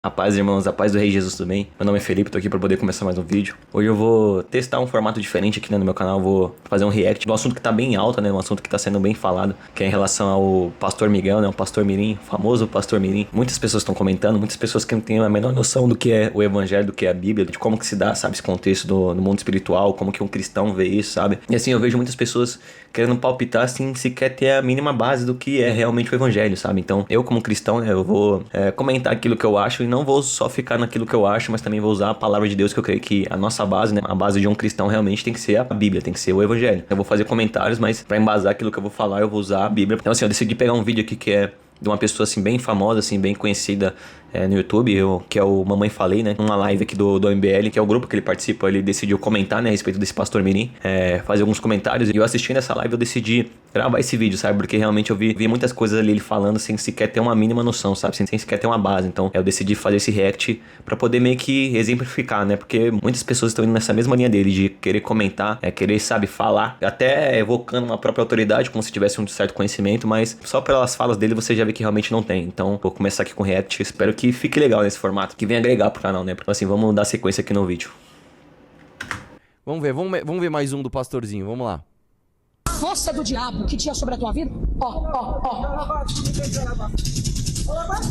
A paz, irmãos, a paz do Rei Jesus também. Meu nome é Felipe, tô aqui pra poder começar mais um vídeo. Hoje eu vou testar um formato diferente aqui, né, no meu canal. Vou fazer um react de um assunto que tá bem alto, né, um assunto que tá sendo bem falado, que é em relação ao Pastor Miguel, né, o Pastor Mirim, o famoso Pastor Mirim. Muitas pessoas estão comentando, muitas pessoas que não têm a menor noção do que é o Evangelho, do que é a Bíblia, de como que se dá, sabe, esse contexto no mundo espiritual, como que um cristão vê isso, sabe. E assim, eu vejo muitas pessoas querendo palpitar, assim, sequer ter a mínima base do que é realmente o Evangelho, sabe. Então, eu como cristão, né, eu vou comentar aquilo que eu acho e não vou só ficar naquilo que eu acho, mas também vou usar a palavra de Deus, que eu creio que a nossa base, né, a base de um cristão realmente tem que ser a Bíblia, tem que ser o Evangelho. Eu vou fazer comentários, mas pra embasar aquilo que eu vou falar, eu vou usar a Bíblia. Então assim, eu decidi pegar um vídeo aqui que é de uma pessoa assim bem famosa, assim, bem conhecida no YouTube, que é o Mamãe Falei, né? Uma live aqui do MBL, que é o grupo que ele participa. Ele decidiu comentar, né, a respeito desse Pastor Mirim, fazer alguns comentários. E eu assistindo essa live, eu decidi gravar esse vídeo, sabe? Porque realmente eu vi muitas coisas ali ele falando sem sequer ter uma mínima noção, sabe? Sem sequer ter uma base. Então eu decidi fazer esse react pra poder meio que exemplificar, né? Porque muitas pessoas estão indo nessa mesma linha dele, de querer comentar, querer, sabe, falar, até evocando uma própria autoridade, como se tivesse um certo conhecimento, mas só pelas falas dele você já vê que realmente não tem. Então vou começar aqui com o react. Espero que fique legal nesse formato, que venha agregar pro canal, né? Então assim, vamos dar sequência aqui no vídeo. Vamos ver mais um do pastorzinho, vamos lá. Força do diabo que tinha sobre a tua vida. Ó. Olha lá.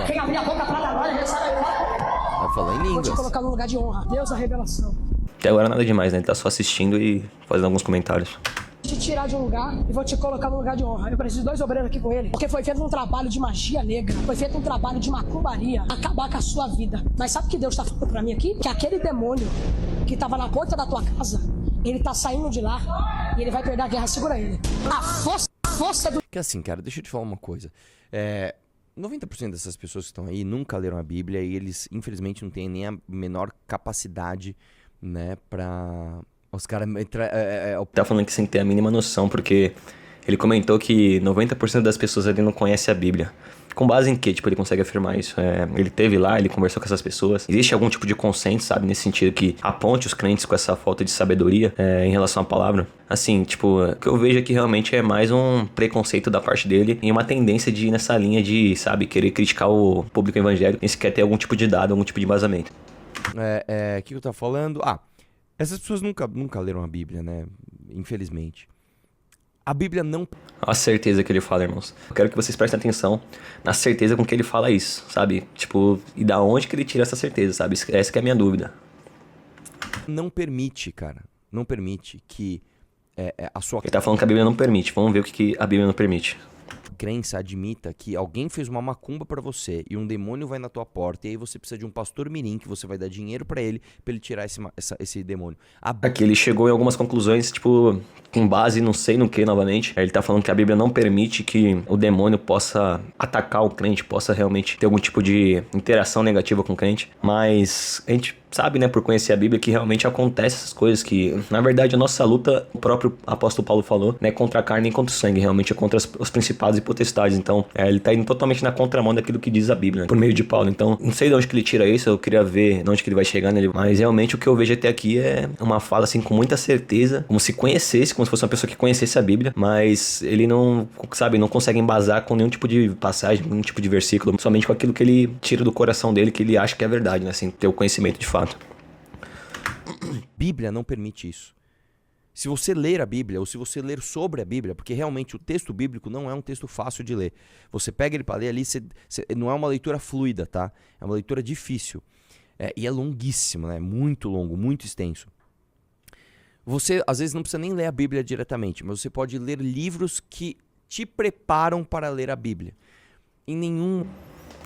Quem abrir a boca pra agora, recebe agora. Vai falar em Vou te línguas. colocar no lugar de honra. Deus, a revelação. Até agora nada demais, né? Ele tá só assistindo e fazendo alguns comentários. Vou te tirar de um lugar e vou te colocar no lugar de honra. Eu preciso de 2 obreiros aqui com ele, porque foi feito um trabalho de magia negra, foi feito um trabalho de macumbaria, acabar com a sua vida. Mas sabe o que Deus tá falando pra mim aqui? Que aquele demônio que tava na porta da tua casa, ele tá saindo de lá e ele vai perder a guerra. Segura ele. A força do... Que assim, cara, deixa eu te falar uma coisa. 90% dessas pessoas que estão aí nunca leram a Bíblia e eles, infelizmente, não têm nem a menor capacidade, né, pra... Os caras... Tá falando que sem ter a mínima noção, porque ele comentou que 90% das pessoas ali não conhecem a Bíblia. Com base em que, tipo, ele consegue afirmar isso? Ele teve lá, ele conversou com essas pessoas. Existe algum tipo de consenso, sabe? Nesse sentido que aponte os crentes com essa falta de sabedoria em relação à palavra. Assim, tipo, o que eu vejo aqui realmente é mais um preconceito da parte dele e uma tendência de ir nessa linha de, sabe, querer criticar o público evangélico nem sequer ter algum tipo de dado, algum tipo de embasamento. O que eu tava falando? Essas pessoas nunca leram a Bíblia, né? Infelizmente. A Bíblia não... A certeza que ele fala, irmãos. Eu quero que vocês prestem atenção na certeza com que ele fala isso, sabe? Tipo, e da onde que ele tira essa certeza, sabe? Essa que é a minha dúvida. Não permite, cara. Não permite que a sua Ele tá falando que a Bíblia não permite. Vamos ver o que a Bíblia não permite. crença admita que alguém fez uma macumba pra você e um demônio vai na tua porta e aí você precisa de um pastor mirim que você vai dar dinheiro pra ele tirar esse demônio. Aqui ele chegou em algumas conclusões, tipo, com base não sei no que novamente. Ele tá falando que a Bíblia não permite que o demônio possa atacar o crente, possa realmente ter algum tipo de interação negativa com o crente. Mas a gente sabe, né, por conhecer a Bíblia, que realmente acontece essas coisas, que na verdade a nossa luta, o próprio apóstolo Paulo falou, não é contra a carne nem contra o sangue, realmente é contra os principados e potestades. Então ele tá indo totalmente na contramão daquilo que diz a Bíblia, né, por meio de Paulo. Então não sei de onde que ele tira isso, eu queria ver de onde que ele vai chegar nele, mas realmente o que eu vejo até aqui é uma fala assim com muita certeza, como se conhecesse, como se fosse uma pessoa que conhecesse a Bíblia, mas ele não, sabe, não consegue embasar com nenhum tipo de passagem, nenhum tipo de versículo, somente com aquilo que ele tira do coração dele, que ele acha que é verdade, né, sem ter o conhecimento de fato. Bíblia não permite isso. Se você ler a Bíblia, ou se você ler sobre a Bíblia, porque realmente o texto bíblico não é um texto fácil de ler. Você pega ele para ler ali, não é uma leitura fluida, tá? É uma leitura difícil. E é longuíssimo, né? Muito longo, muito extenso. Você, às vezes, não precisa nem ler a Bíblia diretamente, mas você pode ler livros que te preparam para ler a Bíblia. Em nenhum...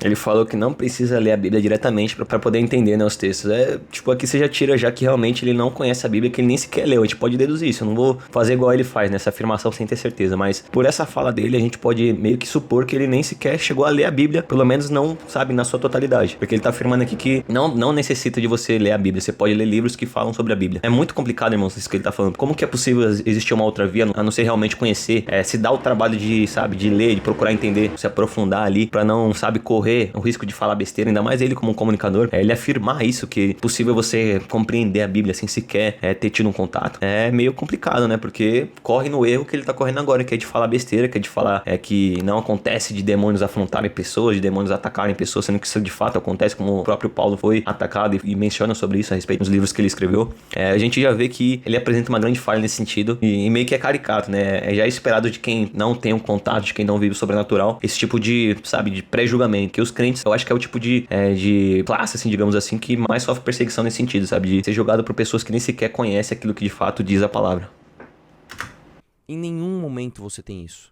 Ele falou que não precisa ler a Bíblia diretamente para poder entender, né, os textos. Tipo, aqui você já tira já que realmente ele não conhece a Bíblia, que ele nem sequer leu. A gente pode deduzir isso. Eu não vou fazer igual ele faz, nessa afirmação sem ter certeza. Mas por essa fala dele, a gente pode meio que supor que ele nem sequer chegou a ler a Bíblia. Pelo menos não, sabe, na sua totalidade. Porque ele tá afirmando aqui que não necessita de você ler a Bíblia. Você pode ler livros que falam sobre a Bíblia. É muito complicado, irmãos, isso que ele tá falando. Como que é possível existir uma outra via, a não ser realmente conhecer, se dar o trabalho de, sabe, de ler, de procurar entender, se aprofundar ali, pra não, sabe, correr correr o risco de falar besteira, ainda mais ele como um comunicador, ele afirmar isso, que é possível você compreender a Bíblia sem sequer ter tido um contato, é meio complicado, né? Porque corre no erro que ele tá correndo agora, que é de falar besteira, que é de falar que não acontece de demônios afrontarem pessoas, de demônios atacarem pessoas, sendo que isso de fato acontece, como o próprio Paulo foi atacado e menciona sobre isso a respeito dos livros que ele escreveu. A gente já vê que ele apresenta uma grande falha nesse sentido e meio que é caricato, né? É já esperado de quem não tem um contato, de quem não vive o sobrenatural, esse tipo de, sabe, de pré-julgamento, que os crentes, eu acho que é o tipo de classe, assim, digamos assim, que mais sofre perseguição nesse sentido, sabe? De ser julgado por pessoas que nem sequer conhecem aquilo que de fato diz a palavra. Em nenhum momento você tem isso.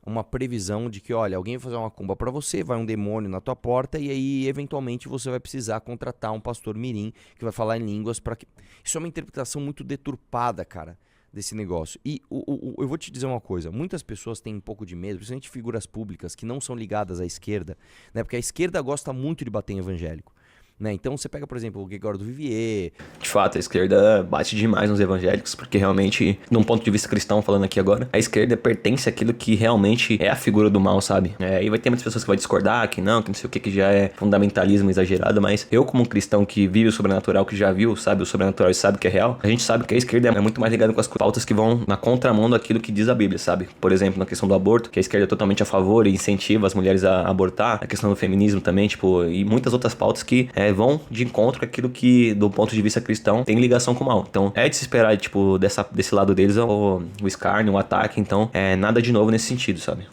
Uma previsão de que, olha, alguém vai fazer uma cumba pra você, vai um demônio na tua porta e aí, eventualmente, você vai precisar contratar um pastor mirim que vai falar em línguas para que... Isso é uma interpretação muito deturpada, cara, desse negócio. E eu vou te dizer uma coisa, muitas pessoas têm um pouco de medo, principalmente figuras públicas que não são ligadas à esquerda, né? Porque a esquerda gosta muito de bater em evangélico. Né? Então você pega, por exemplo, o Gregório do Vivier. De fato, a esquerda bate demais nos evangélicos, porque realmente, de um ponto de vista cristão, falando aqui agora, a esquerda pertence àquilo que realmente é a figura do mal, sabe? E vai ter muitas pessoas que vão discordar, que não sei o que já é fundamentalismo exagerado, mas eu, como um cristão que vive o sobrenatural, que já viu, sabe, o sobrenatural e sabe que é real, a gente sabe que a esquerda é muito mais ligada com as pautas que vão na contramão daquilo que diz a Bíblia, sabe? Por exemplo, na questão do aborto, que a esquerda é totalmente a favor e incentiva as mulheres a abortar, a questão do feminismo também, tipo, e muitas outras pautas que vão de encontro com aquilo que, do ponto de vista cristão, tem ligação com o mal. Então, é de se esperar, tipo, desse lado deles o escárnio, o ataque. Então, nada de novo nesse sentido, sabe?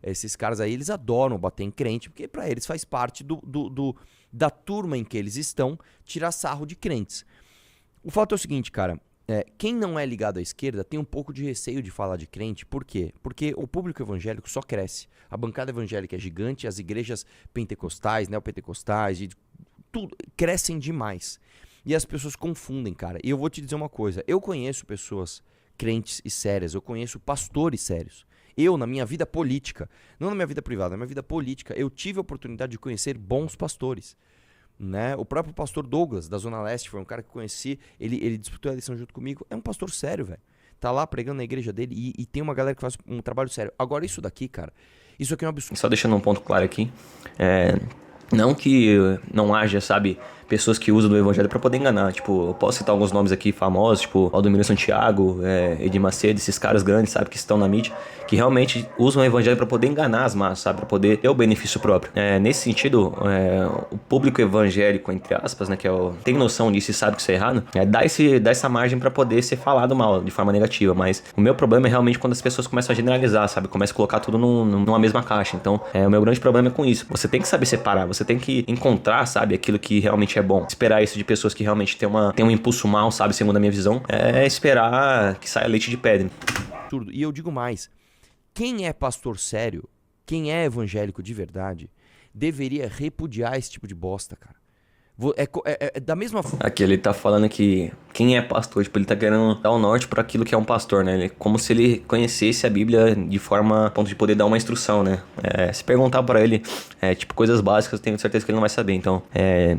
Esses caras aí, eles adoram bater em crente, porque pra eles faz parte da turma em que eles estão tirar sarro de crentes. O fato é o seguinte, cara. Quem não é ligado à esquerda tem um pouco de receio de falar de crente. Por quê? Porque o público evangélico só cresce. A bancada evangélica é gigante, as igrejas pentecostais, neopentecostais, tudo crescem demais. E as pessoas confundem, cara. E eu vou te dizer uma coisa. Eu conheço pessoas crentes e sérias. Eu conheço pastores sérios. Eu, na minha vida política, não na minha vida privada, na minha vida política, eu tive a oportunidade de conhecer bons pastores. Né? O próprio pastor Douglas, da Zona Leste, foi um cara que eu conheci. Ele disputou a eleição junto comigo. É um pastor sério, velho. Tá lá pregando na igreja dele e tem uma galera que faz um trabalho sério. Agora, isso daqui, cara, isso aqui é um absurdo. Só deixando um ponto claro aqui. Não que não haja, sabe, pessoas que usam do evangelho pra poder enganar. Tipo, eu posso citar alguns nomes aqui famosos, tipo Aldomiro Santiago, Edir Macedo, esses caras grandes, sabe, que estão na mídia, que realmente usam o evangelho pra poder enganar as massas, sabe, pra poder ter o benefício próprio. Nesse sentido, o público evangélico, entre aspas, né, que tem noção disso e sabe que isso é errado, dá essa margem pra poder ser falado mal, de forma negativa. Mas o meu problema é realmente quando as pessoas começam a generalizar, sabe, começam a colocar tudo numa mesma caixa. Então, o meu grande problema é com isso. Você tem que saber separar, você tem que encontrar, sabe, aquilo que realmente é bom. Esperar isso de pessoas que realmente têm um impulso mal, sabe, segundo a minha visão, é esperar que saia leite de pedra. E eu digo mais, quem é pastor sério, quem é evangélico de verdade, deveria repudiar esse tipo de bosta, cara. Da mesma forma. Aqui ele tá falando que quem é pastor, tipo, ele tá querendo dar o norte pra aquilo que é um pastor, né? Como se ele conhecesse a Bíblia de forma a ponto de poder dar uma instrução, né? Se perguntar pra ele, tipo, coisas básicas, eu tenho certeza que ele não vai saber. Então,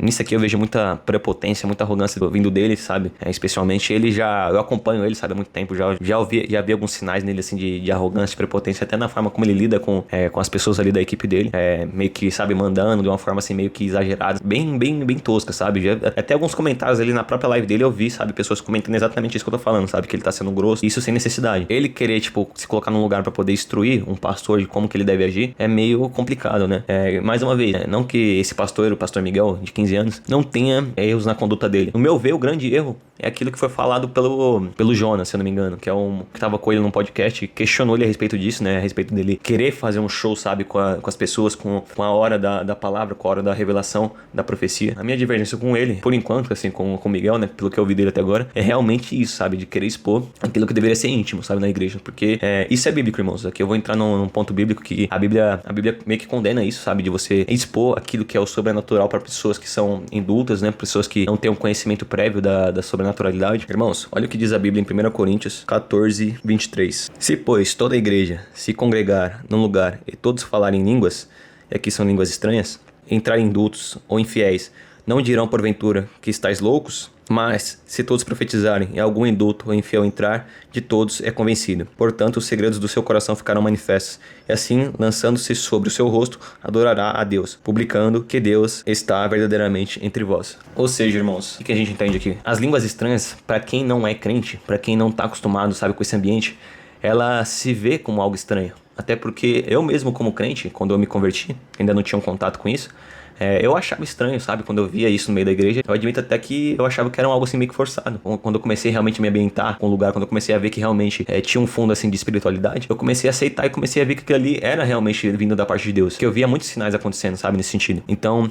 nisso aqui eu vejo muita prepotência, muita arrogância vindo dele, sabe? Especialmente eu acompanho ele, sabe, há muito tempo, já vi alguns sinais nele, assim, de arrogância, de prepotência, até na forma como ele lida com as pessoas ali da equipe dele, meio que, sabe, mandando de uma forma, assim, meio que exagerada, bem tosca, sabe? Até alguns comentários ali na própria live dele eu vi, sabe? Pessoas comentando exatamente isso que eu tô falando, sabe? Que ele tá sendo grosso, isso sem necessidade. Ele querer, tipo, se colocar num lugar pra poder instruir um pastor de como que ele deve agir, é meio complicado, né? Mais uma vez, não que esse pastor, o pastor Miguel, de 15 anos, não tenha erros na conduta dele. No meu ver, o grande erro é aquilo que foi falado pelo Jonas, se eu não me engano, que que tava com ele num podcast, questionou ele a respeito disso, né? A respeito dele querer fazer um show, sabe? Com as pessoas, com a hora da palavra, com a hora da revelação, da profecia. A minha divergência com ele, por enquanto, assim, com o Miguel, né? Pelo que eu vi dele até agora, é realmente isso, sabe? De querer expor aquilo que deveria ser íntimo, sabe? Na igreja. Porque isso é bíblico, irmãos. Aqui eu vou entrar num ponto bíblico que a Bíblia meio que condena isso, sabe? De você expor aquilo que é o sobrenatural para pessoas que são indultas, né? Pessoas que não têm um conhecimento prévio da sobrenaturalidade. Irmãos, olha o que diz a Bíblia em 1 Coríntios 14, 23. Se, pois, toda a igreja se congregar num lugar e todos falarem línguas, e aqui são línguas estranhas, entrarem indultos ou infiéis, não dirão porventura que estáis loucos? Mas, se todos profetizarem e algum indulto ou infiel entrar, de todos é convencido. Portanto, os segredos do seu coração ficarão manifestos. E assim, lançando-se sobre o seu rosto, adorará a Deus, publicando que Deus está verdadeiramente entre vós. Ou seja, irmãos, o que a gente entende aqui? As línguas estranhas, para quem não é crente, para quem não está acostumado, sabe, com esse ambiente, ela se vê como algo estranho. Até porque eu mesmo como crente, quando eu me converti, ainda não tinha um contato com isso, eu achava estranho, sabe? Quando eu via isso no meio da igreja, eu admito até que eu achava que era algo assim meio que forçado. Quando eu comecei realmente a me ambientar com o lugar, quando eu comecei a ver que realmente tinha um fundo assim de espiritualidade, eu comecei a aceitar e comecei a ver que aquilo ali era realmente vindo da parte de Deus. Que eu via muitos sinais acontecendo, sabe? Nesse sentido. Então,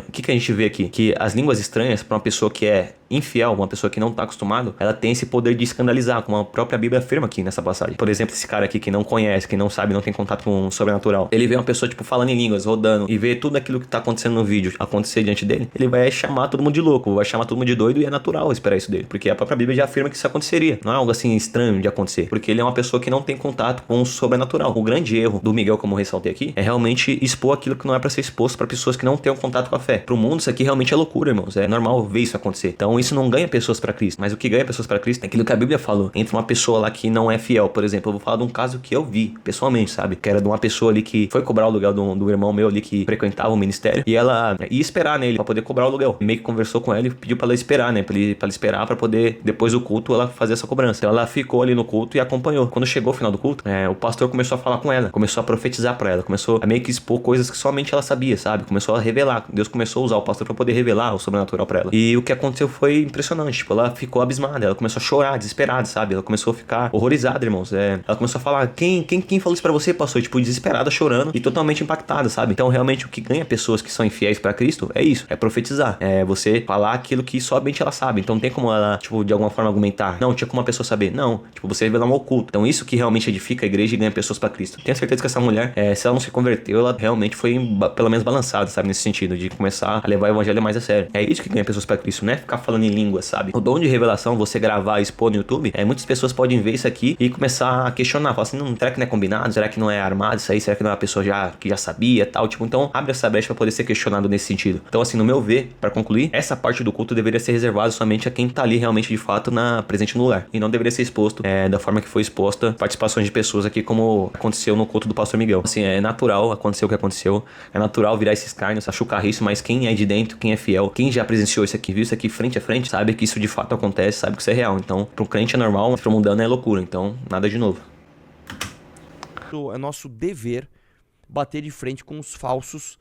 o que a gente vê aqui? Que as línguas estranhas, para uma pessoa que é infiel, uma pessoa que não está acostumado, ela tem esse poder de escandalizar, como a própria Bíblia afirma aqui nessa passagem. Por exemplo, esse cara aqui que não conhece, que não sabe, não tem contato com o sobrenatural, ele vê uma pessoa tipo falando em línguas, rodando, e vê tudo aquilo que está acontecendo no vídeo acontecer diante dele, ele vai chamar todo mundo de louco, vai chamar todo mundo de doido, e é natural esperar isso dele, porque a própria Bíblia já afirma que isso aconteceria, não é algo assim estranho de acontecer, porque ele é uma pessoa que não tem contato com o sobrenatural. O grande erro do Miguel, como eu ressaltei aqui, é realmente expor aquilo que não é para ser exposto para pessoas que não têm um contato com a fé. Pro mundo isso aqui realmente é loucura, irmãos, é normal ver isso acontecer. Então isso não ganha pessoas para Cristo, mas o que ganha pessoas para Cristo é aquilo que a Bíblia falou. Entre uma pessoa lá que não é fiel, por exemplo, eu vou falar de um caso que eu vi pessoalmente, sabe, que era de uma pessoa ali que foi cobrar o aluguel do irmão meu ali que frequentava o ministério, e ela ia esperar nele para poder cobrar o aluguel. Meio que conversou com ela e pediu para ela esperar, né, para ela esperar para poder depois do culto ela fazer essa cobrança. Então ela ficou ali no culto e acompanhou. Quando chegou o final do culto, o pastor começou a falar com ela, começou a profetizar para ela, começou a meio que expor coisas que somente ela sabia, sabe, começou a revelar. Deus começou a usar o pastor para poder revelar o sobrenatural para ela. E o que aconteceu foi impressionante, tipo, ela ficou abismada, ela começou a chorar, desesperada, sabe? Ela começou a ficar horrorizada, irmãos. Ela começou a falar, quem falou isso pra você, pastor? Tipo, desesperada, chorando e totalmente impactada, sabe? Então, realmente, o que ganha pessoas que são infiéis pra Cristo é isso, é profetizar. É você falar aquilo que somente ela sabe. Então, não tem como ela, tipo, de alguma forma argumentar. Não, tinha como uma pessoa saber. Não, tipo, você revelar um oculto. Então, isso que realmente edifica a igreja e ganha pessoas pra Cristo. Tenho certeza que essa mulher, se ela não se converteu, ela realmente foi, pelo menos, balançada, sabe? Nesse sentido, de começar a levar o evangelho mais a sério. É isso que ganha pessoas pra Cristo, não é ficar falando em língua, sabe? O dom de revelação, você gravar e expor no YouTube, muitas pessoas podem ver isso aqui e começar a questionar, falar assim, será que não é combinado? Será que não é armado isso aí? Será que não é uma pessoa que já sabia, tal? Tipo, então abre essa brecha pra poder ser questionado nesse sentido. Então, assim, no meu ver, pra concluir, essa parte do culto deveria ser reservada somente a quem tá ali realmente, de fato, presente no lugar. E não deveria ser exposto da forma que foi exposta participações de pessoas aqui, como aconteceu no culto do pastor Miguel. Assim, é natural acontecer o que aconteceu, é natural virar esses carnes, achar carriço, mas quem é de dentro, quem é fiel, quem já presenciou isso aqui, viu isso aqui frente a frente, sabe que isso de fato acontece, sabe que isso é real. Então, para um crente é normal, mas para um mundano é loucura. Então, nada de novo. É nosso dever bater de frente com os falsos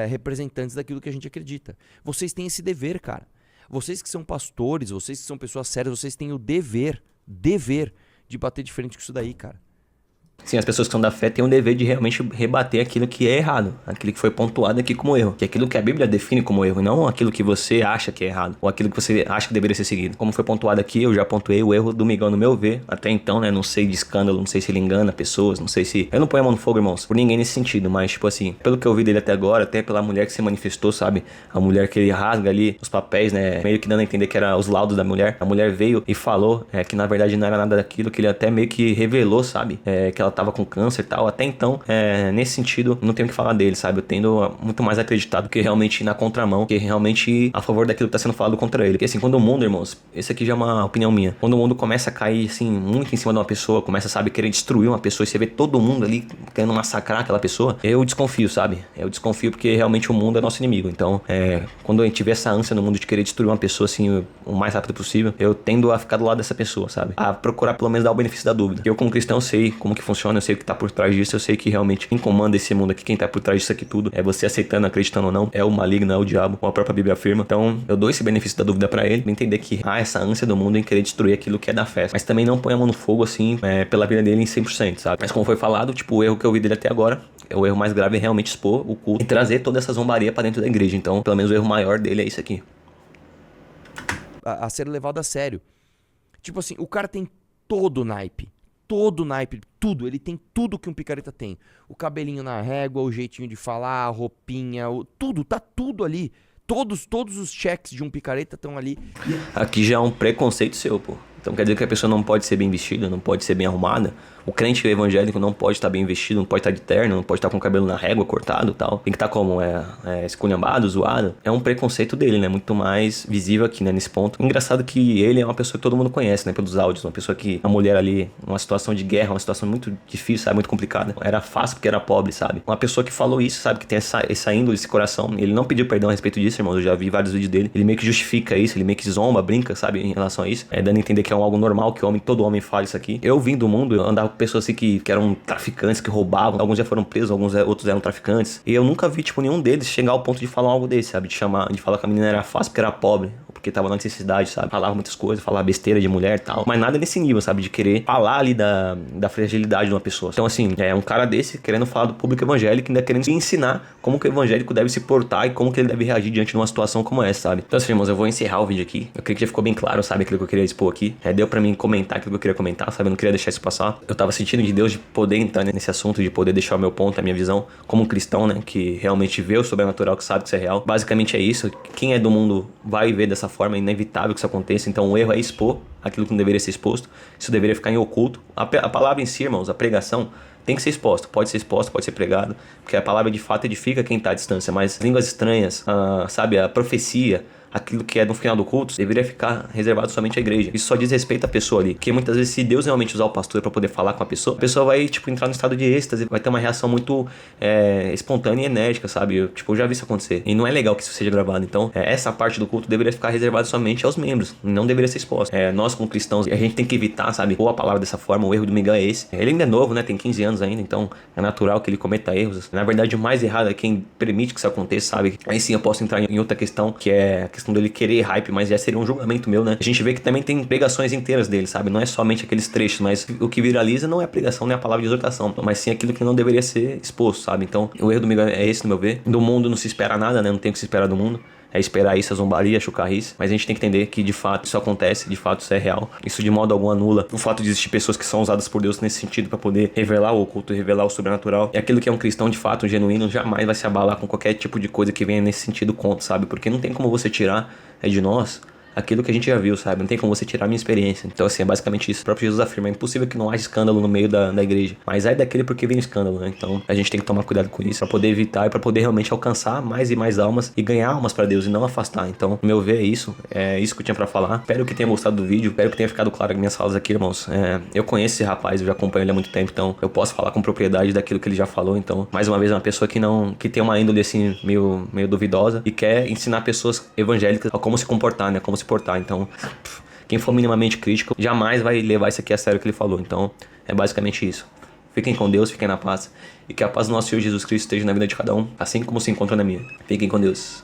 representantes daquilo que a gente acredita. Vocês têm esse dever, cara. Vocês que são pastores, vocês que são pessoas sérias, vocês têm o dever de bater de frente com isso daí, cara. Sim, as pessoas que são da fé têm o dever de realmente rebater aquilo que é errado, aquilo que foi pontuado aqui como erro, que é aquilo que a Bíblia define como erro, e não aquilo que você acha que é errado, ou aquilo que você acha que deveria ser seguido. Como foi pontuado aqui, eu já pontuei o erro do Miguel no meu ver, até então, né, não sei de escândalo, não sei se ele engana pessoas, não sei se... Eu não ponho a mão no fogo, irmãos, por ninguém nesse sentido, mas, tipo assim, pelo que eu vi dele até agora, até pela mulher que se manifestou, sabe, a mulher que ele rasga ali os papéis, né, meio que dando a entender que era os laudos da mulher, a mulher veio e falou que na verdade não era nada daquilo, que ele até meio que revelou, sabe, que ela tava com câncer e tal. Até então, nesse sentido, não tenho o que falar dele, sabe? Eu tendo muito mais acreditado que realmente na contramão, que realmente a favor daquilo que tá sendo falado contra ele. Porque assim, quando o mundo, irmãos, esse aqui já é uma opinião minha, quando o mundo começa a cair, assim, muito em cima de uma pessoa, começa, sabe, querer destruir uma pessoa, e você vê todo mundo ali querendo massacrar aquela pessoa, eu desconfio, sabe? Eu desconfio porque realmente o mundo é nosso inimigo. Então, quando a gente tiver essa ânsia no mundo de querer destruir uma pessoa, assim, o mais rápido possível, eu tendo a ficar do lado dessa pessoa, sabe? A procurar pelo menos dar o benefício da dúvida. Eu, como cristão, sei como que funciona, eu sei o que tá por trás disso, eu sei que realmente quem comanda esse mundo aqui, quem tá por trás disso aqui tudo, é você aceitando, acreditando ou não, é o maligno, é o diabo, como a própria Bíblia afirma. Então, eu dou esse benefício da dúvida pra ele, pra entender que há essa ânsia do mundo em querer destruir aquilo que é da fé. Mas também não põe a mão no fogo, assim, pela vida dele em 100%, sabe? Mas como foi falado, tipo, o erro que eu vi dele até agora, o erro mais grave é realmente expor o culto e trazer toda essa zombaria pra dentro da igreja. Então, pelo menos o erro maior dele é isso aqui. A ser levado a sério. Tipo assim, o cara tem todo o naipe, tudo, ele tem tudo que um picareta tem. O cabelinho na régua, o jeitinho de falar, a roupinha, tudo, tá tudo ali. Todos os checks de um picareta estão ali. Aqui já é um preconceito seu, pô. Então quer dizer que a pessoa não pode ser bem vestida, não pode ser bem arrumada, O crente evangélico não pode estar bem vestido, não pode estar de terno, não pode estar com o cabelo na régua cortado e tal. Tem que estar como? Esculhambado, zoado. É um preconceito dele, né? Muito mais visível aqui, né? Nesse ponto. Engraçado que ele é uma pessoa que todo mundo conhece, né? Pelos áudios. Uma pessoa que, a mulher ali, numa situação de guerra, uma situação muito difícil, sabe? Muito complicada. Era fácil porque era pobre, sabe? Uma pessoa que falou isso, sabe? Que tem essa índole, esse coração. Ele não pediu perdão a respeito disso, irmãos. Eu já vi vários vídeos dele. Ele meio que justifica isso, ele meio que zomba, brinca, sabe? Em relação a isso. Dando a entender que é algo normal, que todo homem fala isso aqui. Eu vim do mundo, eu andava com pessoas assim que eram traficantes, que roubavam. Alguns já foram presos, outros eram traficantes. E eu nunca vi, tipo, nenhum deles chegar ao ponto de falar algo desse, sabe? De falar que a menina era fácil porque era pobre, ou porque tava na necessidade, sabe? Falava muitas coisas, falava besteira de mulher e tal. Mas nada nesse nível, sabe? De querer falar ali da fragilidade de uma pessoa. Então, assim, um cara desse querendo falar do público evangélico, ainda querendo ensinar como que o evangélico deve se portar e como que ele deve reagir diante de uma situação como essa, sabe? Então, assim, irmãos, eu vou encerrar o vídeo aqui. Eu creio que já ficou bem claro, sabe? Aquilo que eu queria expor aqui. Deu pra mim comentar aquilo que eu queria comentar, sabe? Eu não queria deixar isso passar. Eu tava sentindo de Deus de poder entrar nesse assunto, de poder deixar o meu ponto, a minha visão como um cristão, né? Que realmente vê o sobrenatural, que sabe que isso é real. Basicamente é isso. Quem é do mundo vai ver dessa forma, é inevitável que isso aconteça. Então o erro é expor aquilo que não deveria ser exposto. Isso deveria ficar em oculto. A palavra em si, irmãos, a pregação, tem que ser exposto, pode ser pregado, porque a palavra de fato edifica quem está à distância, mas línguas estranhas, sabe, a profecia, aquilo que é no final do culto, deveria ficar reservado somente à igreja. Isso só diz respeito à pessoa ali, porque muitas vezes se Deus realmente usar o pastor para poder falar com a pessoa vai, tipo, entrar no estado de êxtase, vai ter uma reação muito espontânea e enérgica, sabe? Eu já vi isso acontecer, e não é legal que isso seja gravado. Então, essa parte do culto deveria ficar reservada somente aos membros, não deveria ser exposta. Nós como cristãos, a gente tem que evitar, sabe, pôr a palavra dessa forma. O erro do Miguel é esse. Ele ainda é novo, né? Tem 15 anos ainda, então é natural que ele cometa erros. Na verdade, o mais errado é quem permite que isso aconteça, sabe? Aí sim eu posso entrar em outra questão, que é a questão dele querer hype, mas já seria um julgamento meu, né? A gente vê que também tem pregações inteiras dele, sabe? Não é somente aqueles trechos, mas o que viraliza não é a pregação, nem a palavra de exortação, mas sim aquilo que não deveria ser exposto, sabe? Então, o erro do Miguel é esse, no meu ver. Do mundo não se espera nada, né? Não tem o que se esperar do mundo. É esperar isso, a zombaria, a chucarrice. Mas a gente tem que entender que de fato isso acontece, de fato isso é real. Isso de modo algum anula o fato de existir pessoas que são usadas por Deus nesse sentido para poder revelar o oculto, revelar o sobrenatural. E aquilo que é um cristão de fato, genuíno, jamais vai se abalar com qualquer tipo de coisa que venha nesse sentido contra, sabe? Porque não tem como você tirar de nós aquilo que a gente já viu, sabe? Não tem como você tirar a minha experiência. Então, assim, é basicamente isso. O próprio Jesus afirma, é impossível que não haja escândalo no meio da igreja. Mas é daquele porque vem o escândalo, né? Então, a gente tem que tomar cuidado com isso, pra poder evitar e pra poder realmente alcançar mais e mais almas e ganhar almas pra Deus e não afastar. Então, no meu ver, é isso que eu tinha pra falar. Espero que tenha gostado do vídeo, espero que tenha ficado claro as minhas falas aqui, irmãos. Eu conheço esse rapaz, eu já acompanho ele há muito tempo, então eu posso falar com propriedade daquilo que ele já falou. Então, mais uma vez, é uma pessoa que tem uma índole, assim, meio duvidosa e quer ensinar pessoas evangélicas a como se comportar, né? Como se portar. Então, quem for minimamente crítico jamais vai levar isso aqui a sério que ele falou. Então, é basicamente isso. Fiquem com Deus, fiquem na paz. E que a paz do nosso Senhor Jesus Cristo esteja na vida de cada um, assim como se encontra na minha. Fiquem com Deus.